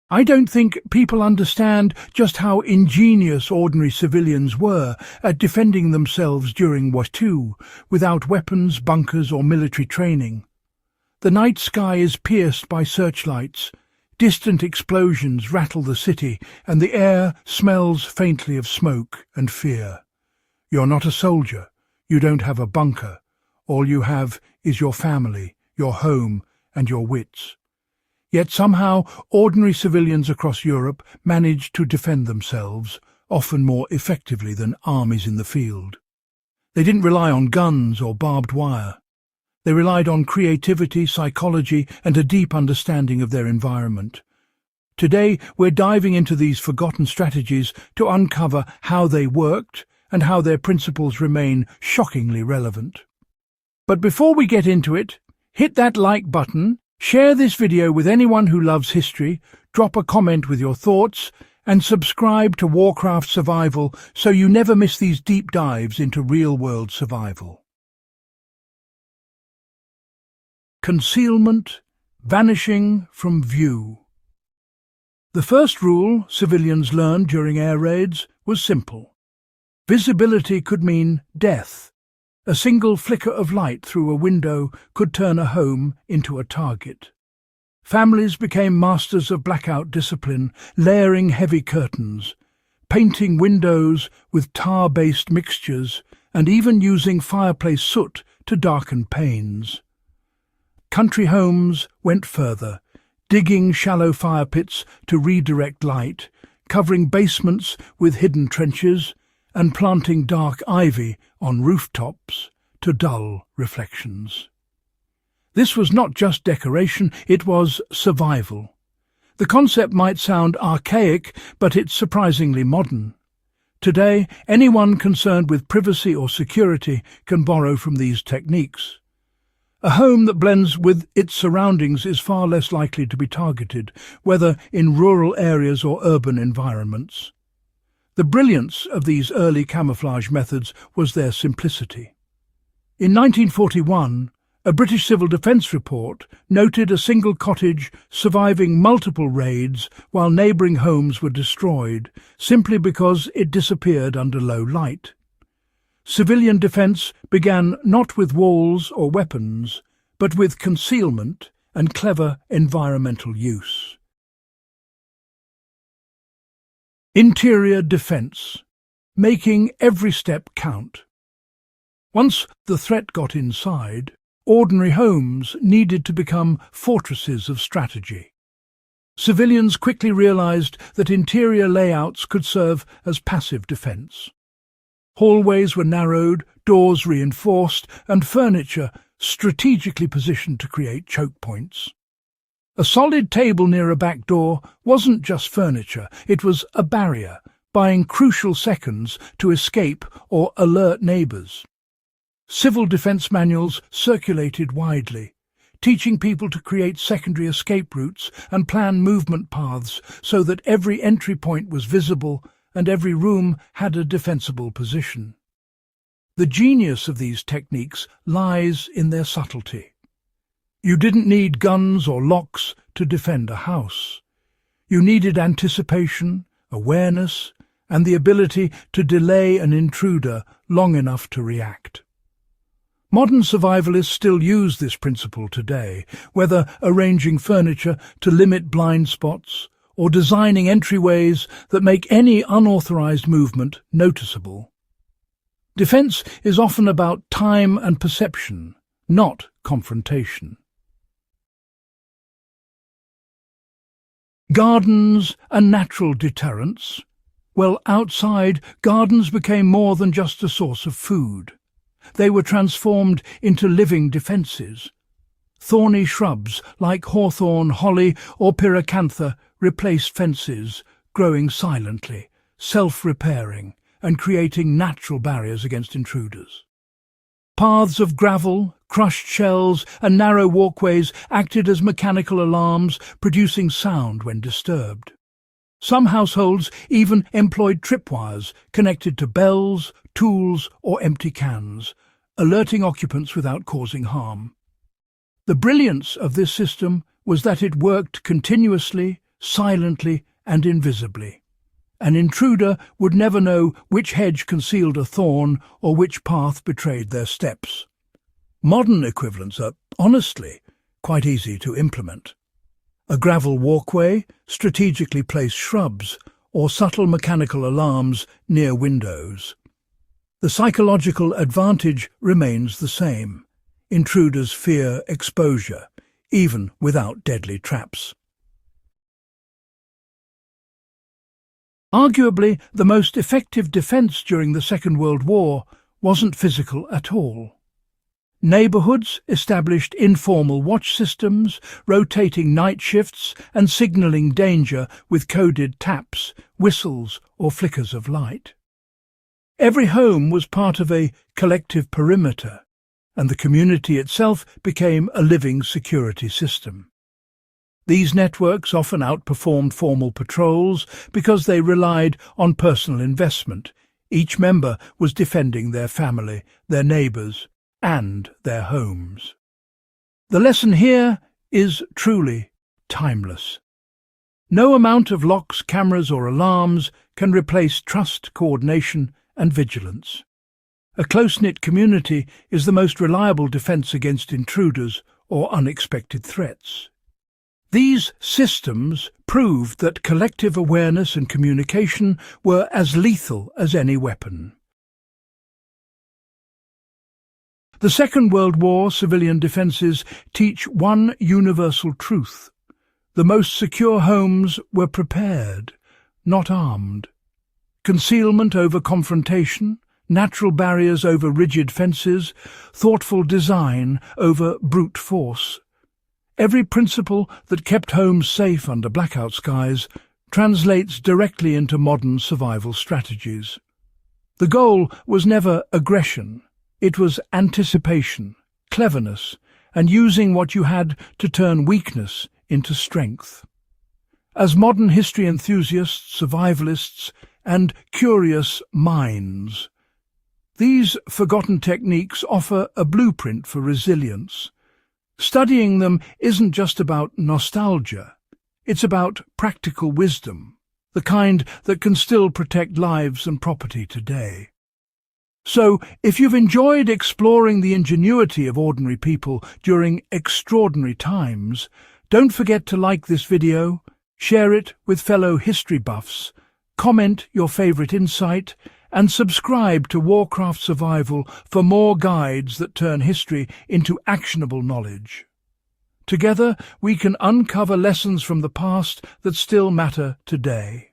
I don't think people understand just how ingenious ordinary civilians were at defending themselves during WWII, without weapons, bunkers or military training. The night sky is pierced by searchlights, distant explosions rattle the city, and the air smells faintly of smoke and fear. You're not a soldier, you don't have a bunker. All you have is your family, your home, and your wits. Yet somehow ordinary civilians across Europe managed to defend themselves, often more effectively than armies in the field. They didn't rely on guns or barbed wire. They relied on creativity, psychology, and a deep understanding of their environment. Today, we're diving into these forgotten strategies to uncover how they worked and how their principles remain shockingly relevant. But before we get into it, hit that like button, share this video with anyone who loves history, drop a comment with your thoughts, and subscribe to Warcraft Survival so you never miss these deep dives into real-world survival. Concealment, vanishing from view. The first rule civilians learned during air raids was simple. Visibility could mean death. A single flicker of light through a window could turn a home into a target. Families became masters of blackout discipline, layering heavy curtains, painting windows with tar-based mixtures, and even using fireplace soot to darken panes. Country homes went further, digging shallow fire pits to redirect light, covering basements with hidden trenches, and planting dark ivy on rooftops to dull reflections. This was not just decoration, it was survival. The concept might sound archaic, but it's surprisingly modern. Today, anyone concerned with privacy or security can borrow from these techniques. A home that blends with its surroundings is far less likely to be targeted, whether in rural areas or urban environments. The brilliance of these early camouflage methods was their simplicity. In 1941, a British civil defence report noted a single cottage surviving multiple raids while neighbouring homes were destroyed, simply because it disappeared under low light. Civilian defence began not with walls or weapons, but with concealment and clever environmental use. Interior defence, making every step count. Once the threat got inside, ordinary homes needed to become fortresses of strategy. Civilians quickly realised that interior layouts could serve as passive defence. Hallways were narrowed, doors reinforced, and furniture strategically positioned to create choke points. A solid table near a back door wasn't just furniture, it was a barrier, buying crucial seconds to escape or alert neighbours. Civil defence manuals circulated widely, teaching people to create secondary escape routes and plan movement paths so that every entry point was visible and every room had a defensible position. The genius of these techniques lies in their subtlety. You didn't need guns or locks to defend a house. You needed anticipation, awareness, and the ability to delay an intruder long enough to react. Modern survivalists still use this principle today, whether arranging furniture to limit blind spots or designing entryways that make any unauthorized movement noticeable. Defense is often about time and perception, not confrontation. Gardens and natural deterrents. Well, outside, gardens became more than just a source of food. They were transformed into living defences. Thorny shrubs like hawthorn, holly or pyracantha replaced fences, growing silently, self-repairing, and creating natural barriers against intruders. Paths of gravel, crushed shells, and narrow walkways acted as mechanical alarms, producing sound when disturbed. Some households even employed tripwires connected to bells, tools, or empty cans, alerting occupants without causing harm. The brilliance of this system was that it worked continuously, silently and invisibly. An intruder would never know which hedge concealed a thorn or which path betrayed their steps. Modern equivalents are, honestly, quite easy to implement. A gravel walkway, strategically placed shrubs, or subtle mechanical alarms near windows. The psychological advantage remains the same. Intruders fear exposure, even without deadly traps. Arguably, the most effective defence during the Second World War wasn't physical at all. Neighbourhoods established informal watch systems, rotating night shifts and signalling danger with coded taps, whistles or flickers of light. Every home was part of a collective perimeter, and the community itself became a living security system. These networks often outperformed formal patrols because they relied on personal investment. Each member was defending their family, their neighbours, and their homes. The lesson here is truly timeless. No amount of locks, cameras or alarms can replace trust, coordination and vigilance. A close-knit community is the most reliable defence against intruders or unexpected threats. These systems proved that collective awareness and communication were as lethal as any weapon. The Second World War civilian defences teach one universal truth. The most secure homes were prepared, not armed. Concealment over confrontation, natural barriers over rigid fences, thoughtful design over brute force. Every principle that kept homes safe under blackout skies translates directly into modern survival strategies. The goal was never aggression. It was anticipation, cleverness, and using what you had to turn weakness into strength. As modern history enthusiasts, survivalists, and curious minds, these forgotten techniques offer a blueprint for resilience. Studying them isn't just about nostalgia, it's about practical wisdom, the kind that can still protect lives and property today. So, if you've enjoyed exploring the ingenuity of ordinary people during extraordinary times, don't forget to like this video, share it with fellow history buffs, comment your favourite insight, and subscribe to Warcraft Survival for more guides that turn history into actionable knowledge. Together, we can uncover lessons from the past that still matter today.